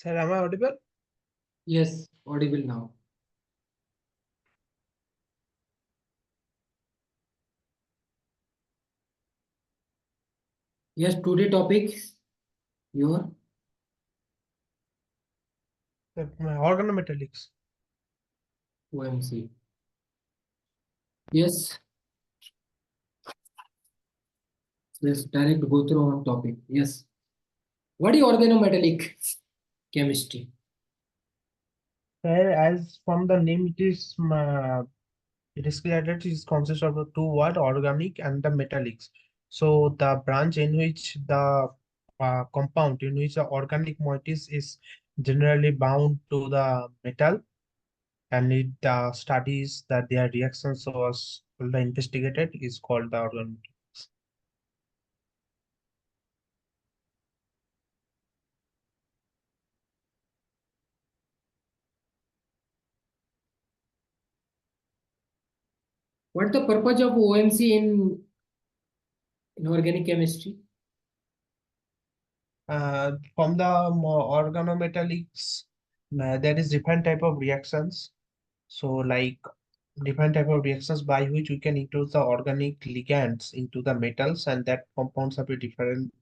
Sir, am I audible? Yes, audible now. Yes, today topic your Organometallics. OMC. Yes, let's direct go through our topic. Yes. What is organometallic chemistry? Sir, as from the name, it is clear that it consists of the two words, organic and the metallics. So the branch in which the compound in which the organic moieties is generally bound to the metal, and it studies that their reactions was the investigated is called the organometallics. What the purpose of OMC in organic chemistry? From the organometallics, there is different type of reactions. So like different type of reactions by which we can introduce the organic ligands into the metals, and that compounds have a different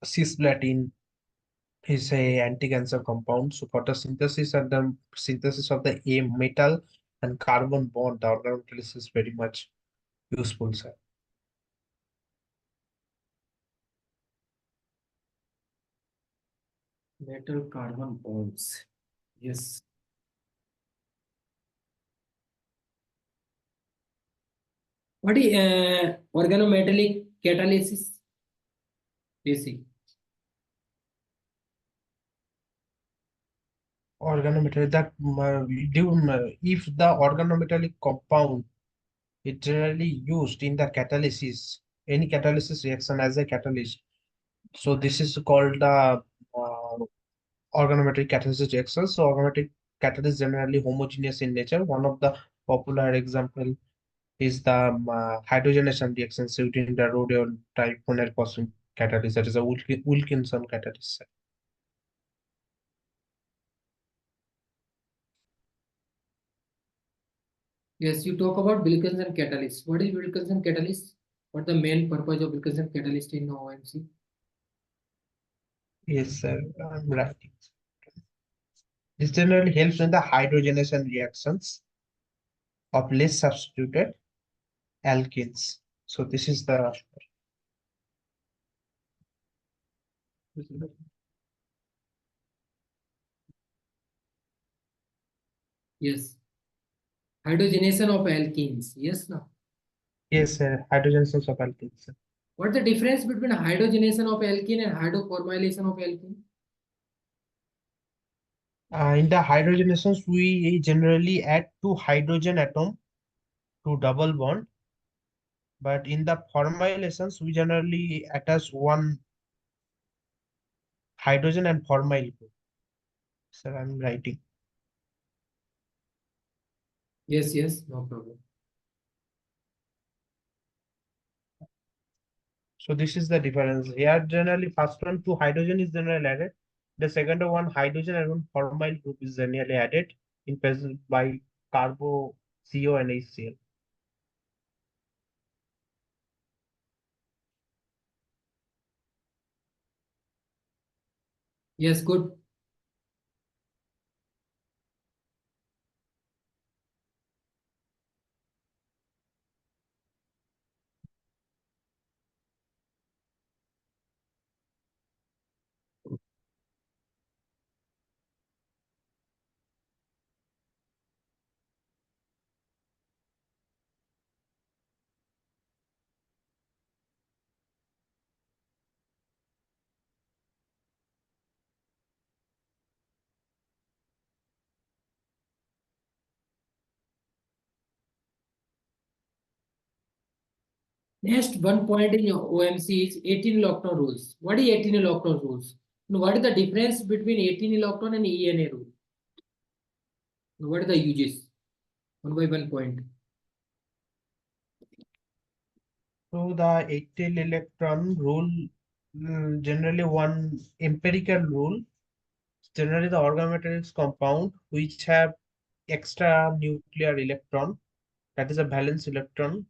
cisplatin is a anti-cancer compound. So for the synthesis of the A metal and carbon bond, the organometallics is very much useful, sir. Metal carbon bonds. Yes. What is organometallic catalysis? Basic. Organometallic that if the organometallic compound is generally used in the catalysis, any catalysis reaction as a catalyst. So this is called the organometallic catalysis reaction. So organometallic catalyst generally homogeneous in nature. One of the popular example is the hydrogenation reactions within the rhodium diphenyl phosphine catalyst. That is a Wilkinson catalyst. Yes, you talk about Wilkinson catalyst. What is Wilkinson catalyst? What the main purpose of Wilkinson catalyst in OMC? Yes, sir. I'm right. This generally helps in the hydrogenation reactions of less substituted alkenes. So this is the Yes. Hydrogenation of alkenes. Yes, no. yes, hydrogenation of alkenes. What the difference between hydrogenation of alkene and hydroformylation of alkene? In the hydrogenations, we generally add two hydrogen atom to double bond, but in the formilations, we generally attach one hydrogen and formyl group. Sir, I'm writing. Yes, yes, no problem. So this is the difference. Here, generally, first one, two hydrogen is generally added. The second one, hydrogen and one formyl group is generally added in present by carbo, CO, and HCl. Yes, good. Next one point in your OMC is 18 electron rules. What is 18 electron rules? And what is the difference between 18 electron and ENA rule? And what are the uses? One by one point. So the 18 electron rule Generally, one empirical rule. Generally, the organometallics compound which have extra nuclear electron, that is a valence electron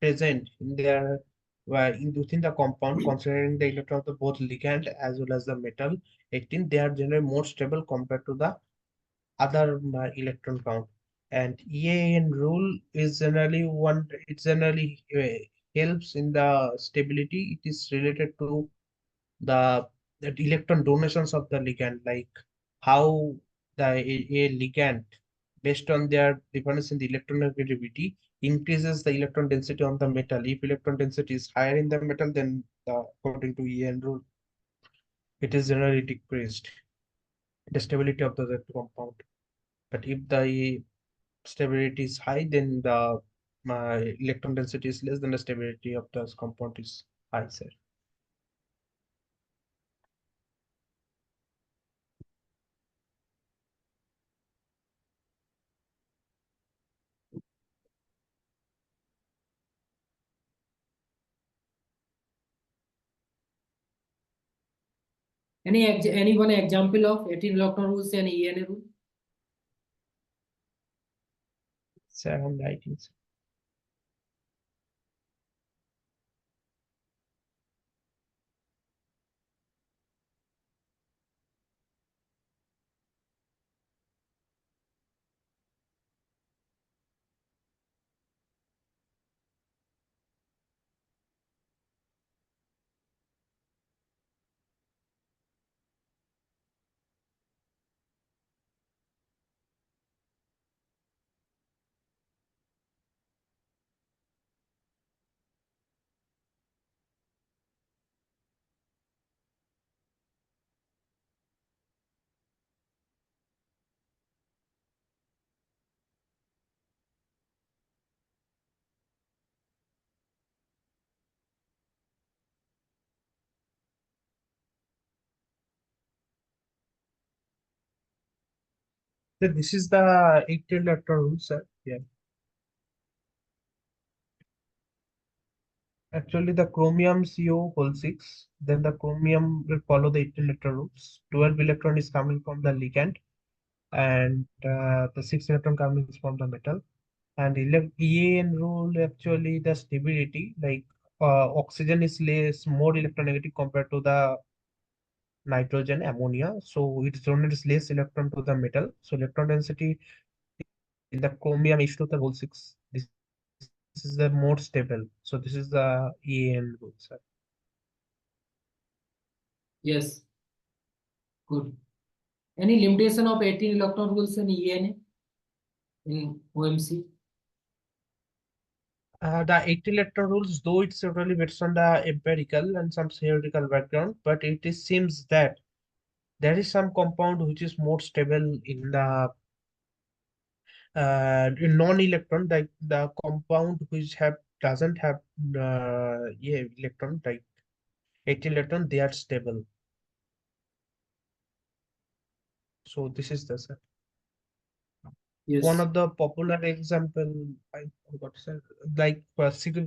present in their within the compound, considering the electron of the both ligand as well as the metal 18, they are generally more stable compared to the other electron count. And EAN rule is generally one. It generally helps in the stability. It is related to the, the electron donations of the ligand, like how a ligand, based on their dependence in the electronegativity, increases the electron density on the metal. If electron density is higher in the metal, then according to EN rule, it is generally decreased the stability of the compound. But if the stability is high, then the electron density is less, than the stability of the compound is high, sir. Any one example of 18 electron rules and ENA rule? Sir, I'm writing, sir. So this is the 18 electron rule, sir. Yeah. Actually, the chromium CO whole 6, then the chromium will follow the 18 electron rules. 12 electron is coming from the ligand, and the 6 electron coming from the metal. And EAN rule, actually the stability, like oxygen is less, more electronegative compared to the nitrogen, ammonia. So it donates less electron to the metal. So electron density in the chromium H2 the whole 6. This is the more stable. So this is the EAN rule, sir. Yes, good. Any limitation of 18 electron rules and ENA in OMC? The 18 electron rules, though it's totally based on the empirical and some theoretical background, but seems that there is some compound which is more stable in the in non-electron, like the compound which have doesn't have yeah, electron, like 18 electron, they are stable. So this is the, sir. One Yes. of the popular example, I forgot, sir, like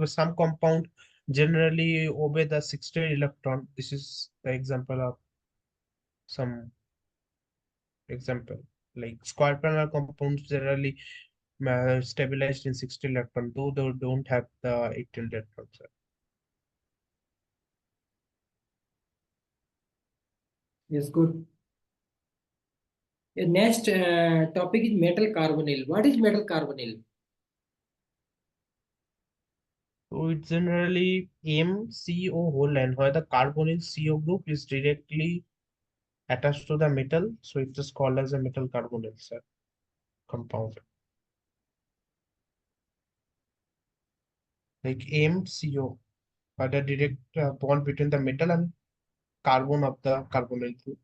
some compound generally obey the 16 electron. This is the example of some example. Like square planar compounds generally stabilized in 16 electron, though they don't have the 18 electrons, sir. Yes, good. The next topic is metal carbonyl. What is metal carbonyl? So it's generally MCO whole line, where the carbonyl CO group is directly attached to the metal. So it's just called as a metal carbonyl, sir, compound. Like MCO, or the direct bond between the metal and carbon of the carbonyl group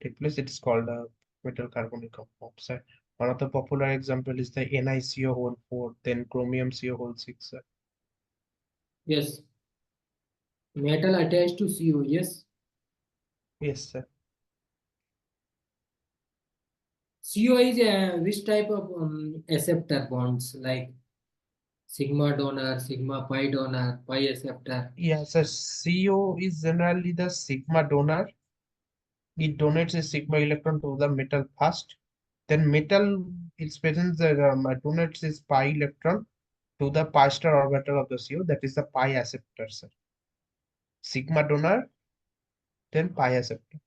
take place. It is called a metal carbonyl compound, sir. One of the popular example is the NiCO whole 4, then chromium CO whole 6, sir. Yes. Metal attached to CO. Yes. Yes, sir. CO is which type of acceptor bonds? Like Sigma donor, sigma pi donor, pi acceptor. Yes, a CO is generally the sigma donor. It donates a sigma electron to the metal first. Then metal is present donates its pi electron to the pi star orbital of the CO, that is the pi acceptor, sir. Sigma donor, then pi acceptor.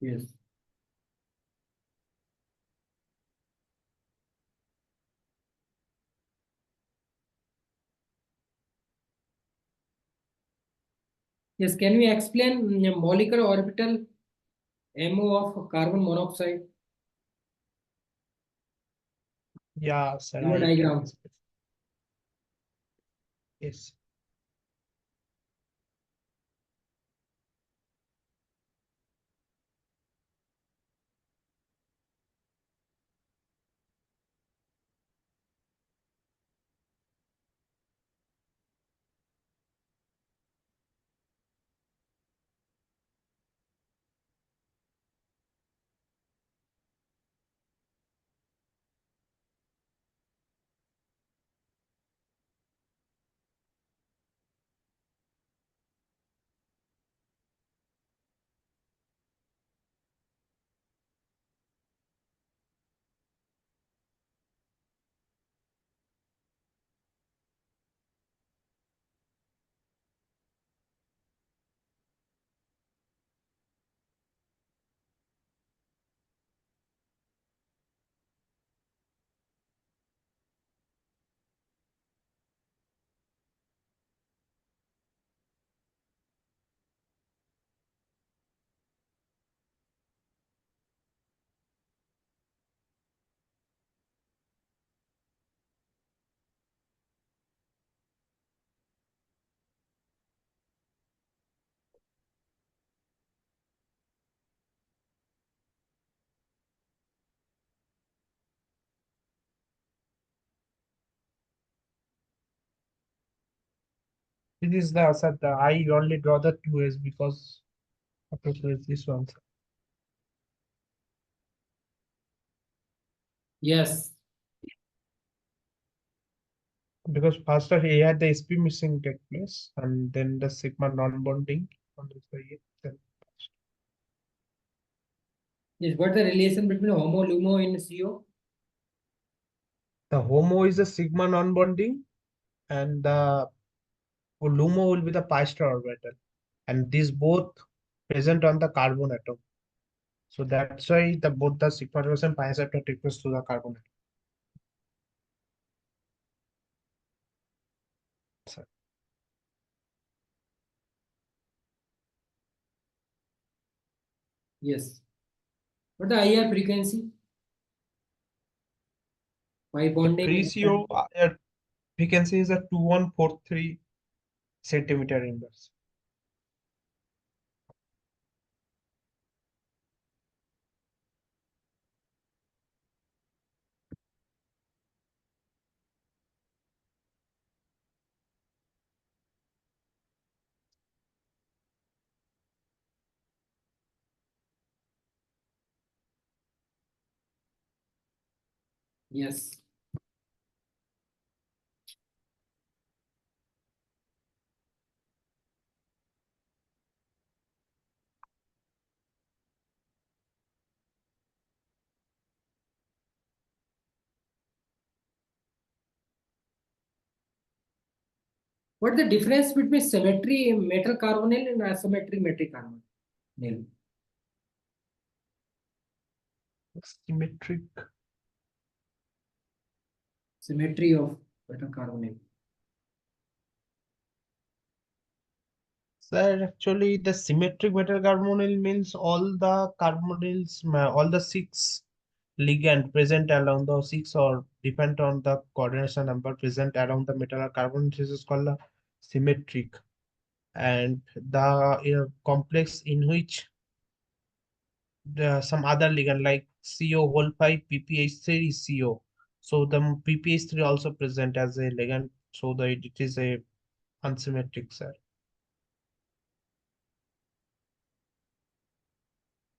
Yes. Yes, can we explain molecular orbital MO of carbon monoxide? Yeah, sir, MO I can diagram. explain. Yes. It is the, sir, I only draw the 2s because okay, so it's this one, sir. Yes. Because first of A had the sp missing take place, and then the sigma non-bonding on this way. Then Yes. What the relation between HOMO, LUMO in CO? the HOMO is the sigma non-bonding, and the LUMO will be the pi star orbital, and these both present on the carbon atom. So that's why the both the sigma and pi acceptor take place to the carbon atom. Sir. Yes. What the IR frequency? Pi The bonding. pre-CO frequency is a 2143 centimeter inverse. Yes. What the difference between symmetry metal carbonyl and asymmetry metric carbonyl? Symmetric. Symmetry of metal carbonyl. Sir, actually, the symmetric metal carbonyl means all the carbonyls, all the six ligand present along the six or depend on the coordination number present around the metal or carbon. This is called the symmetric. And the complex in which some other ligand like CO whole 5 PPH3 is CO. So the PPH3 also present as a ligand. So it is a unsymmetric, sir.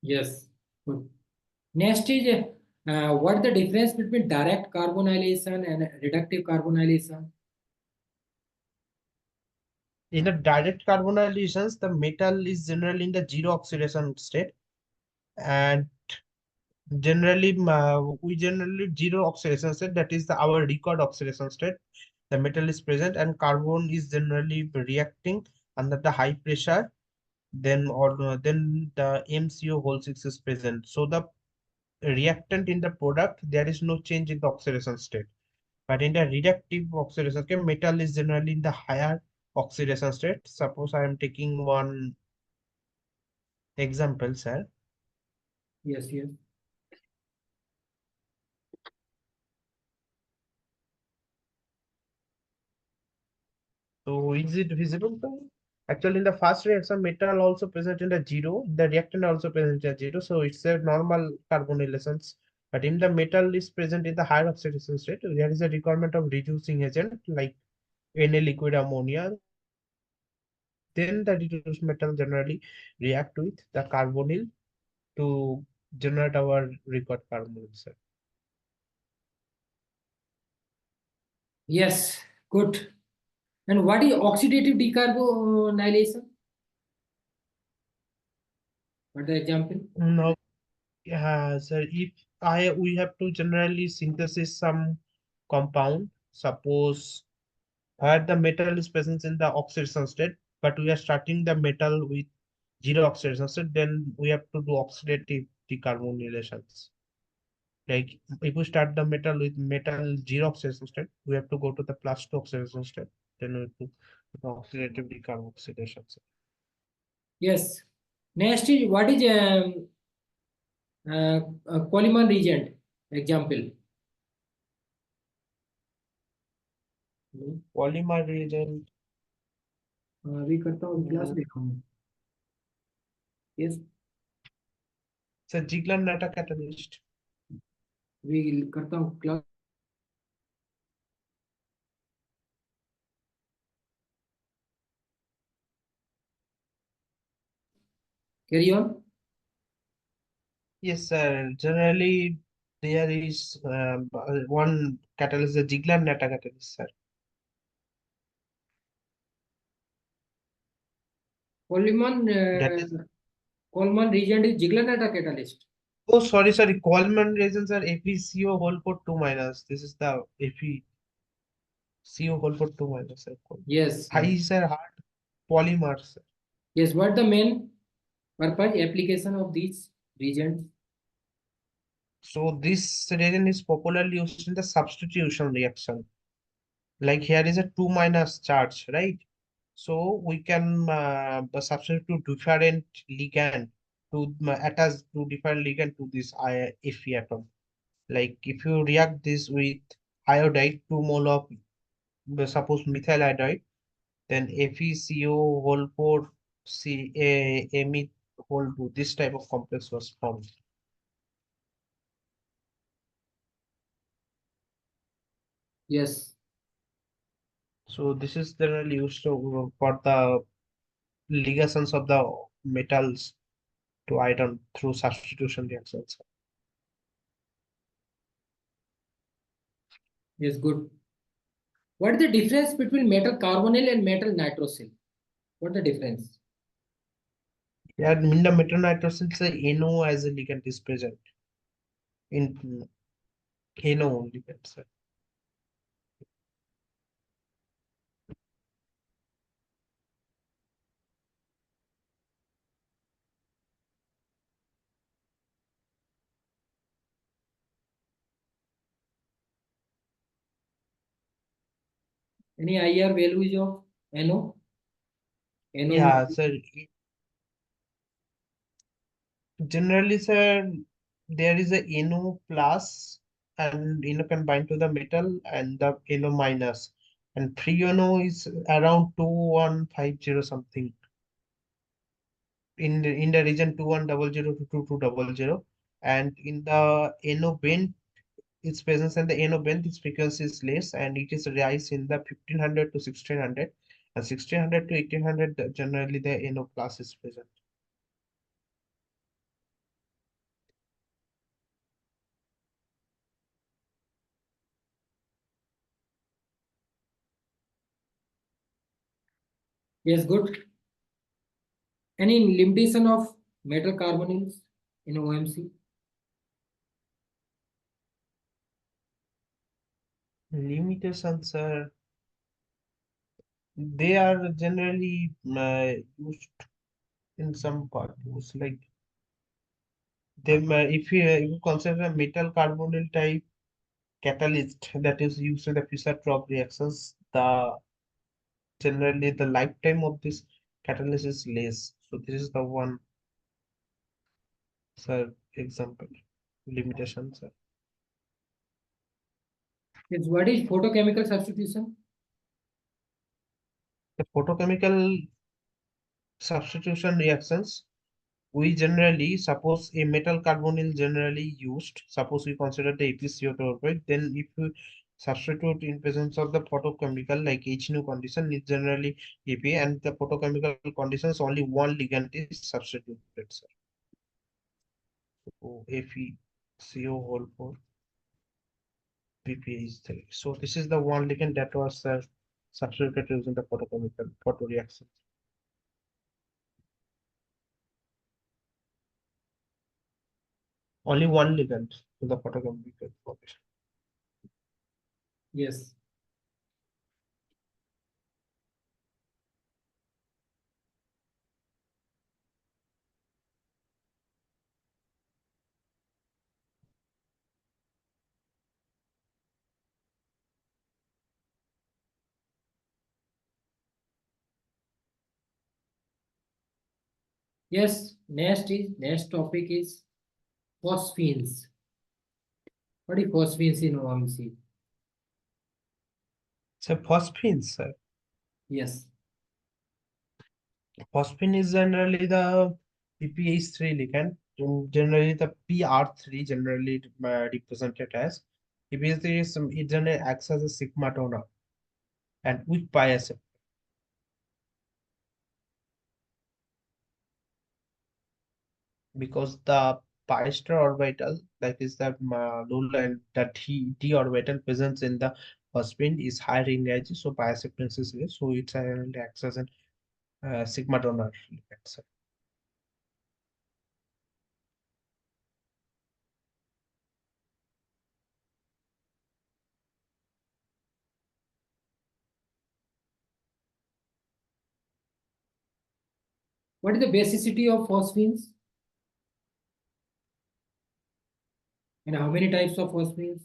Yes. Good. Next is what the difference between direct carbonylation and reductive carbonylation? In the direct carbonylations, the metal is generally in the zero oxidation state, and we generally zero oxidation state, that is our record oxidation state. The metal is present and carbon is generally reacting under the high pressure, then the MCO whole six is present. So the reactant in the product, there is no change in the oxidation state. But in the reductive oxidation, okay, metal is generally in the higher oxidation state. Suppose I am taking one example, sir. Yes, yes. So is it visible to you? Actually, in the first reaction, metal also present in the zero, the reactant also present in the zero, so it's a normal carbonylations. But if the metal is present in the higher oxidation state, there is a requirement of reducing agent like Na liquid ammonia. Then the reduced metal generally react with the carbonyl to generate our required carbonyl. Sir. Yes, good. And what is oxidative decarbonylation? What the example? Now, yeah, sir, if we have to generally synthesis some compound, suppose where the metal is present in the oxidation state, but we are starting the metal with zero oxidation state, then we have to do oxidative decarbonylations. Like if we start the metal with metal zero oxidation state, we have to go to the plus two oxidation state, then we have to do oxidative decarboxylation. Yes. Next is what is Coleman reagent? Example. Polymer reagent, अभी करता हूँ class mm, देखा हूँ. Yes. it's a Ziegler-Natta catalyst. अभी करता हूँ class. Carry on. Yes, sir. Generally, there is one catalyst, the Ziegler-Natta catalyst, sir. Coleman That is. Coleman reagent is Ziegler-Natta catalyst. Oh, sorry. Coleman reagents are FeCO whole put 2 minus. This is the FeCO whole put 2 minus, sir. Yes, yes. High, sir, hard polymers, sir. Yes, what the main purpose application of these reagents? So this reagent is popularly used in the substitution reaction. Like here is a 2 minus charge, right? So we can substitute to different ligand to attach to different ligand to this Fe atom. Like if you react this with iodide, 2 mole of suppose methyl iodide, then FeCO whole 4 Ame whole 2. This type of complex was formed. Yes. So this is generally used for the ligations of the metals to iron through substitution reactions. Yes, good. What is the difference between metal carbonyl and metal nitrosyl? What the difference? Yeah, in the metal nitrosyl, the NO as a ligand is present in NO only. That's it. Any IR values of NO? NO. Yeah, so generally, sir, there is a NO plus and NO can bind to the metal and the NO minus. And free NO is around 2150 something in the region 2100 to 2200. And in the NO band, its presence and the NO band, its frequency is less and it is rise in the 1500 to 1600. And 1600 to 1800, generally the NO plus is present. Yes, good. Any limitation of metal carbonyls in OMC? Limitations are they are generally used in some parts like them if you consider a metal carbonyl type catalyst that is used in the Fischer-Tropsch reactions, the generally the lifetime of this catalyst is less. So this is the one, sir, example limitation, sir. Yes, what is photochemical substitution? The photochemical substitution reactions, we generally suppose a metal carbonyl generally used. Suppose we consider the ApCO2, right? Then if you substitute in presence of the photochemical like H nu condition is generally Ap, and the photochemical conditions only one ligand is substituted, sir. So FeCO whole 4 PPH3. So this is the one ligand that was substituted using the photochemical photoreaction. Only one ligand to the photochemical formation. Yes. Yes, next topic is phosphines. What is phosphines in OMC? So phosphines, sir. Yes. Phosphine is generally the PPH3 ligand. Generally the PR3 generally represented as. PPH3 is it generally acts as a sigma donor and weak pi acid because the pi star orbital, that is the low line, that d orbital presence in the phosphine is higher in energy, so pi acceptance is less, so it generally acts as a sigma donor ligand, sir. What is the basicity of phosphines? And how many types of phosphines?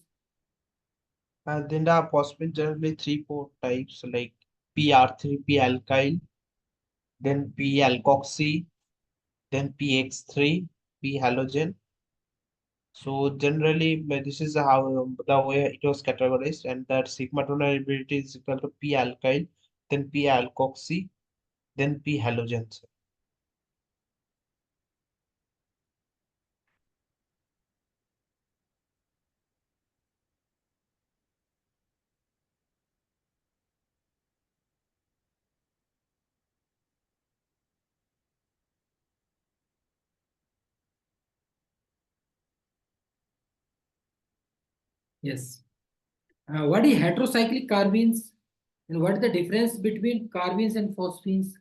And then the phosphine generally three, four types like PR3, P alkyl, then P alkoxy, then PX3, P halogen. So generally, this is how the way it was categorized, and that sigma tolerability is equal to P alkyl, then P alkoxy, then P halogens. Yes. What is heterocyclic carbenes? And what is the difference between carbenes and phosphines?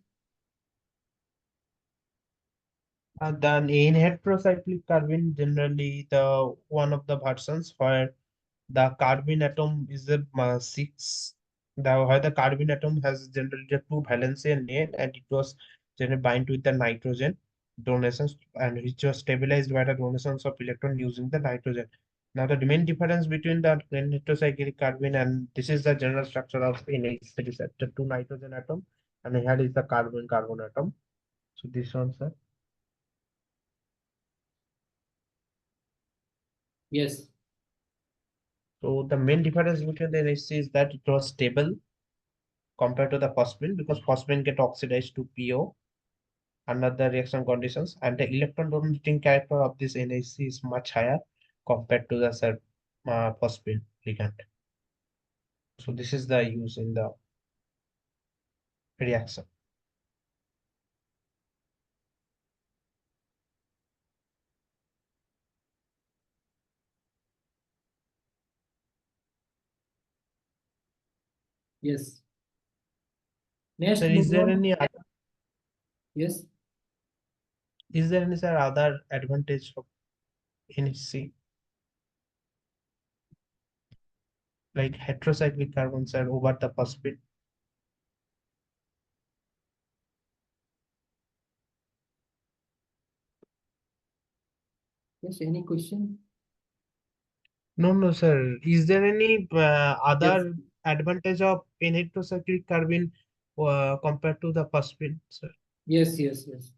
Then in heterocyclic carbene, generally the one of the versions where the carbene atom is a six, the where the carbene atom has generally the two valency and it was generally bind with the nitrogen donations and which was stabilized by the donations of electron using the nitrogen. Now the main difference between the heterocyclic carbene, and this is the general structure of NH, that is the two nitrogen atom, and here is the carbon carbon atom. So this one, sir. Yes. So the main difference between the NHC is that it was stable compared to the phosphine, because phosphine get oxidized to PO under the reaction conditions, and the electron donating character of this NHC is much higher compared to the phosphine ligand. So this is the use in the reaction. Yes. Next, Sir, move on. Yes. is there any sir other advantage of NHC like heterocyclic carbons are over the phosphate? Yes. Any question? No, sir. Is there any Yes. other advantage of N-heterocyclic carbene compared to the phosphine, sir? Yes. Yes. Yes.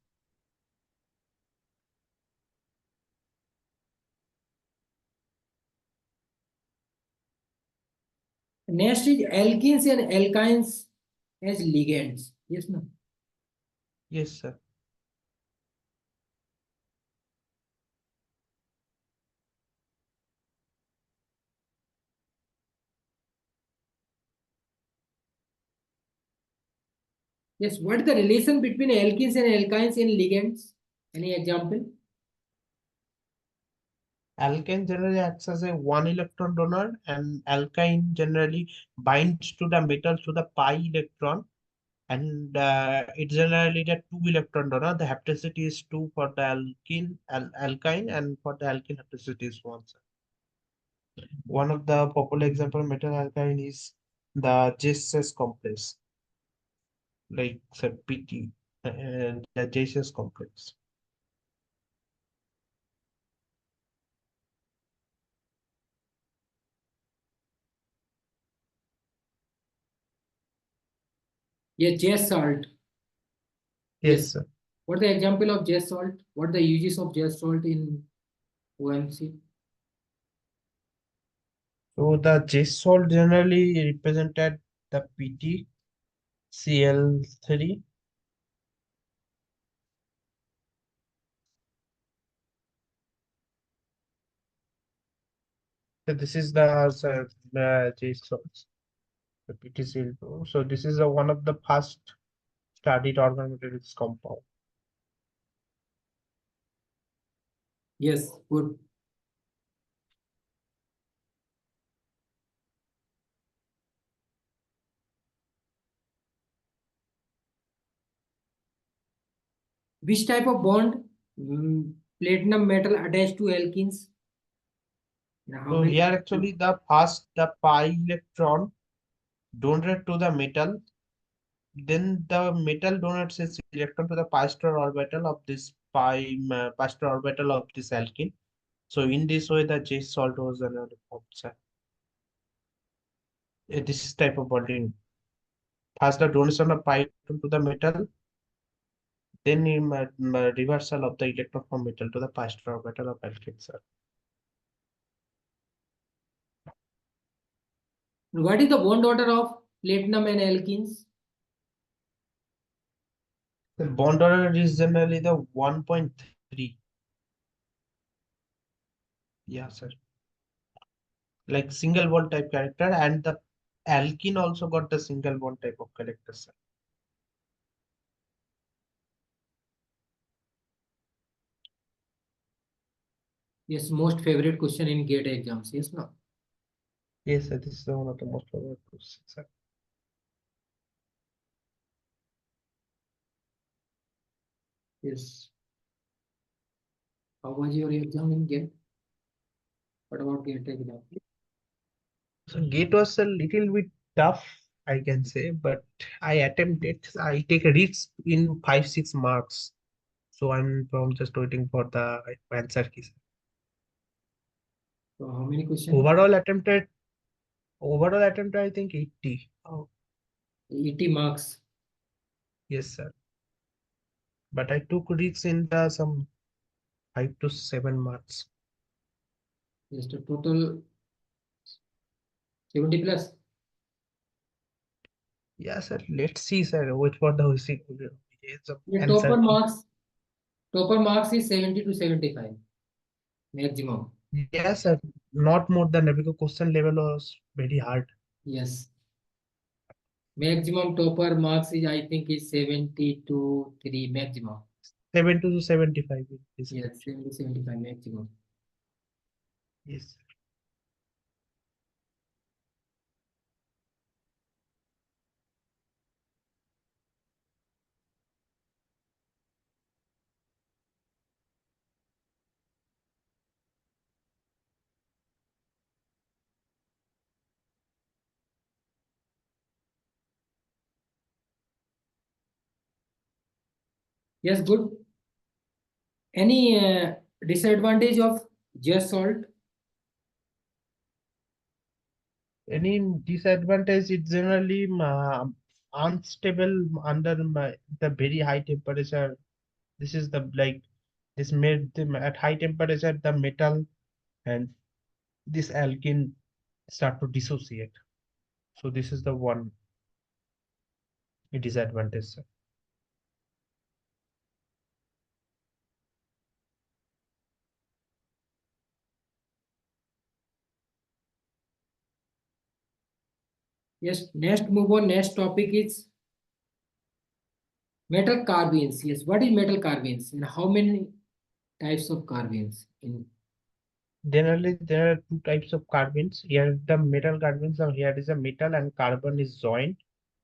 Next is alkenes and alkynes as ligands. Yes, no. Yes, sir. Yes. What is the relation between alkenes and alkynes in ligands? Any example? Alkane generally acts as a one electron donor, and alkyne generally binds to the metal through the pi electron, and it's generally the two electron donor. The hapticity is two for the alkyne, and for the alkene hapticity is one, sir. One of the popular example metal alkyne is the JSS complex, like sir PT, and the JSS complex. Yes. Jas salt. Yes. Yes, sir. What the example of jas salt? What the uses of jas salt in OMC? So the J salt generally represented the PT Cl3. So this is the J salt, the PTCl2. So this is one of the first studied organometallics compound. Yes. Good. Which type of bond? Platinum metal attached to alkenes. Now, how So many? here actually the pi electron donated to the metal, then the metal donates its electron to the pi star orbital of this pi star orbital of this alkene. So in this way, the J salt was another formed, sir. This type of bonding. First, the donation of pi to the metal, then in reversal of the electron from metal to the pi star orbital of alkene, sir. What is the bond order of platinum and alkenes? The bond order is generally the 1.3. Yeah, sir. Like single bond type character, and the alkene also got the single bond type of character, sir. Yes, most favorite question in GATE exams. Yes, no. Yes, sir. This is one of the most favorite questions, sir. Yes. How was your exam in GATE? What about GATE exam? So gate was a little bit tough, I can say, but I attempted. I take a risk in 5-6 marks. So I'm from just waiting for the answer key, sir. So how many questions? Overall attempted, I think 80. Oh, 80 marks. yes, sir. But I took risks in the some 5 to 7 marks. Yes, the total 70 plus. Yeah, sir. Let's see, sir. Wait for the The answer key. topper marks is 70 to 75 maximum. Yes, sir. Not more than that because question level was very hard. Yes. Maximum topper marks is I think is 70 to 3 maximum. 70 to 75 is Yes, 70 75 maximum. yes. Yes, good. Any disadvantage of just salt? Any disadvantage? It's generally unstable under the very high temperature. This is the like this made them at high temperature the metal and this alkene start to dissociate. So this is the one disadvantage, sir. Yes, next move on. Next topic is metal carbons. Yes, what is metal carbons and how many types of carbons in? Generally, there are two types of carbons. Here, the metal carbons are here is a metal and carbon is joined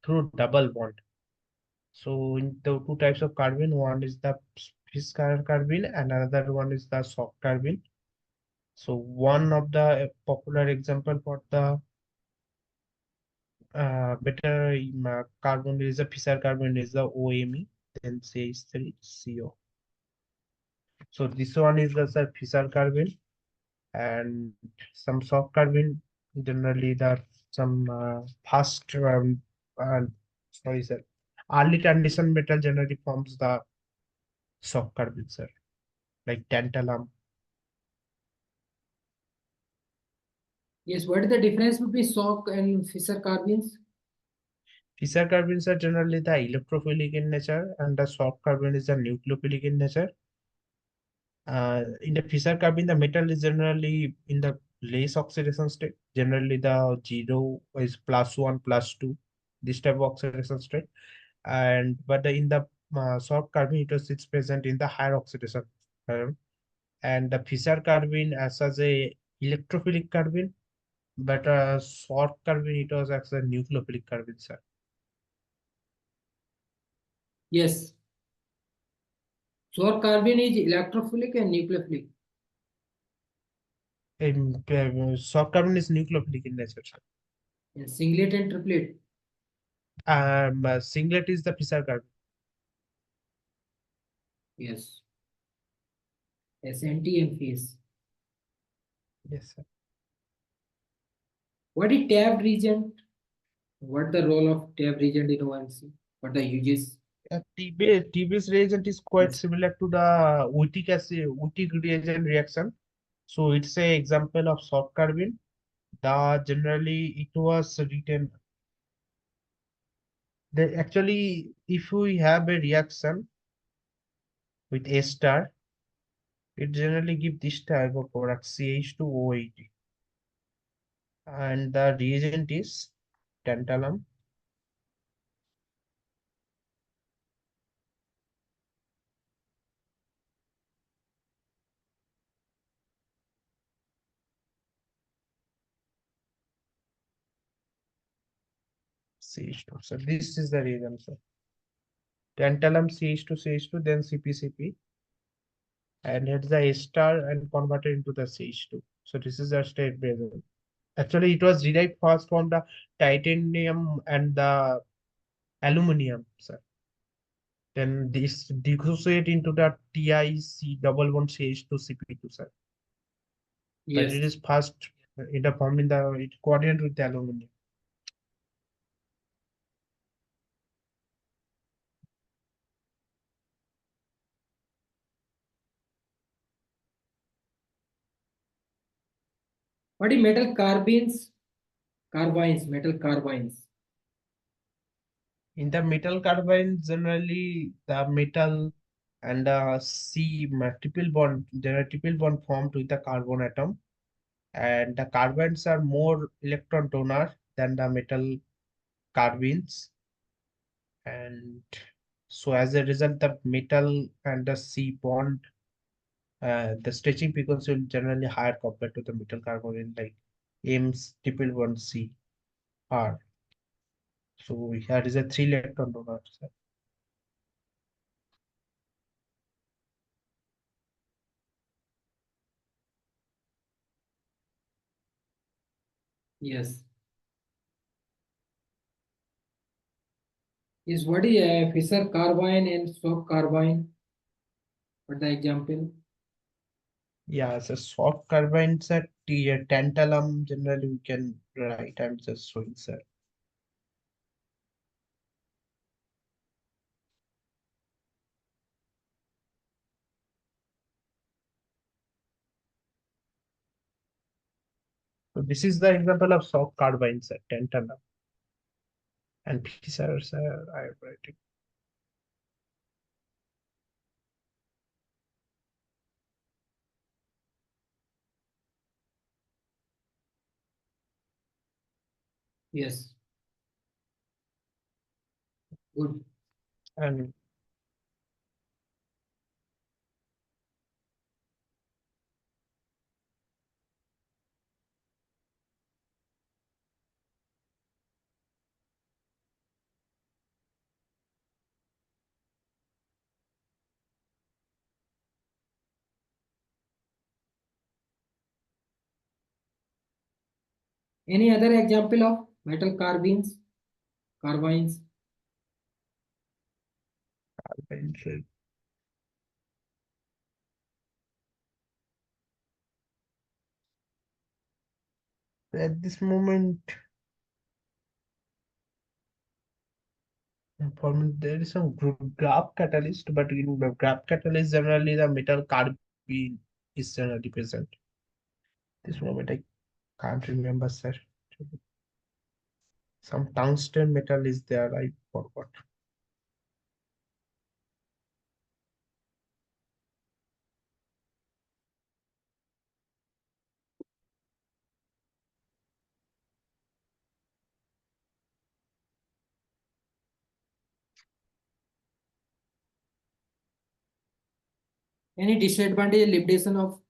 through double bond. So, in the two types of carbon, one is the cis carbon and another one is the soft carbon. So, one of the popular example for the better carbon is a fissile carbon is the OMe, then CH3CO. So, this one is the sir, fissile carbon and some soft carbon generally that some fast uh, sorry sir early transition metal generally forms the soft carbon sir like tantalum. Yes, what is the difference between soft and fissile carbons? Fissile carbons are generally the electrophilic in nature and the soft carbon is the nucleophilic in nature. In the fissile carbon the metal is generally in the less oxidation state, generally the 0 is +1 +2 this type of oxidation state, and but in the soft carbon it's present in the higher oxidation and the fissile carbon as a electrophilic carbon, but soft carbon it was as a nucleophilic carbon sir. Yes, soft carbon is electrophilic and nucleophilic. Soft carbon is nucleophilic in nature sir. And singlet and triplet. Singlet is the fissile carbon. Yes, SNT and phase. Yes sir. What is tabbed region? What the role of tabbed region in OMC? What the uses? TBS reagent is quite Yes. similar to the Wittig reagent reaction. So it's a example of soft carbon. The generally it was written. Actually, if we have a reaction with A star, it generally give this type of product CH2OH, and the reagent is tantalum. CH2. So this is the reason. So tantalum CH2 CH2 then CpCp and it's the A star and converted into the CH2. So this is a state bezel. Actually, it was derived first from the titanium and the aluminum, sir. Then this dissociate into the TIC double bond CH2 CP2, sir. But Yes. it is first in the form in the it coordinate with the aluminum. What is metal carbines? Carbines, metal carbines. In the metal carbine, generally the metal and triple bond, there are triple bond formed with the carbon atom, and the carbines are more electron donor than the metal carbines, and so as a result, the metal and the C bond, the stretching frequency will generally higher compared to the metal carbon like M's triple bond C R. So here is a 3 electron donor. Sir. Yes. Is what is fissile carbine and soft carbine? What the example? Yeah, so soft carbides are tantalum. Generally, we can write. I'm just showing, sir. So this is the example of soft carbides at tantalum. And these are, sir, I am writing. Yes. Good. And Any other example of metal carbines? Carbines? carbides, at this moment, for me, there is some graph catalyst, but in the graph catalyst, generally the metal carbide is generally present. This moment, I can't remember, sir. Some tungsten metal is there. I forgot. Any disadvantage limitation of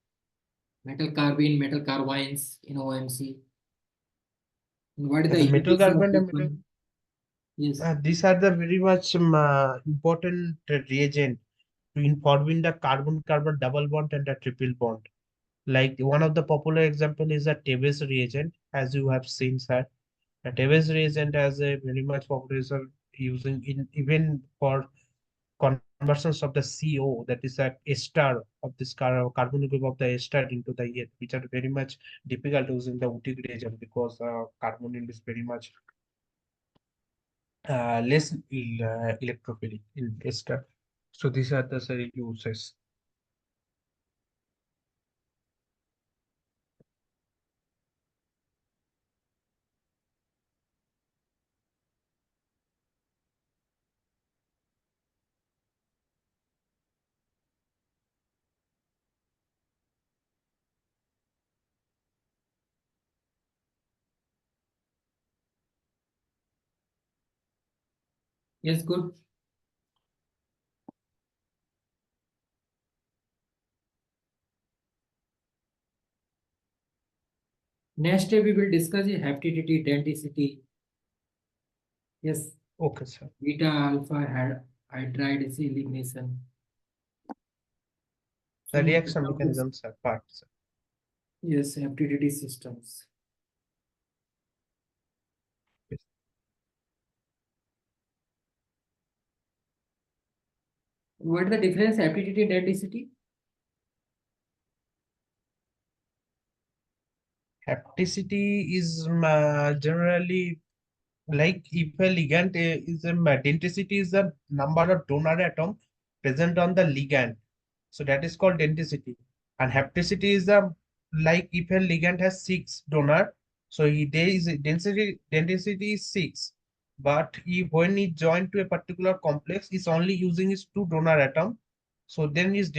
metal carbine, metal carbines in OMC? And what is Yeah, the the metal uses of carbide this and metal. one? Yes. These are the very much important reagent in forming the carbon-carbon double bond and the triple bond. Like one of the popular example is the Tebes reagent, as you have seen, sir. The Tebes reagent has a very much population using in even for conversions of the CO, that is a ester of this carbon group of the ester into the air, which are very much difficult using the Utic reagent because carbonyl is very much less electrophilic in ester. So these are the uses. Yes, good. Next we will discuss the hapticity, denticity. Yes, Okay, sir. beta alpha hydride elimination. The Some reaction examples. mechanisms are parts. Yes, hapticity systems. Yes. What is the difference hapticity and denticity? Hapticity is generally like if a ligand is a denticity is the number of donor atom present on the ligand. So that is called denticity. And hapticity is the like if a ligand has six donor, so there is a density is six. But if when it joined to a particular complex, it's only using its two donor atom. So then its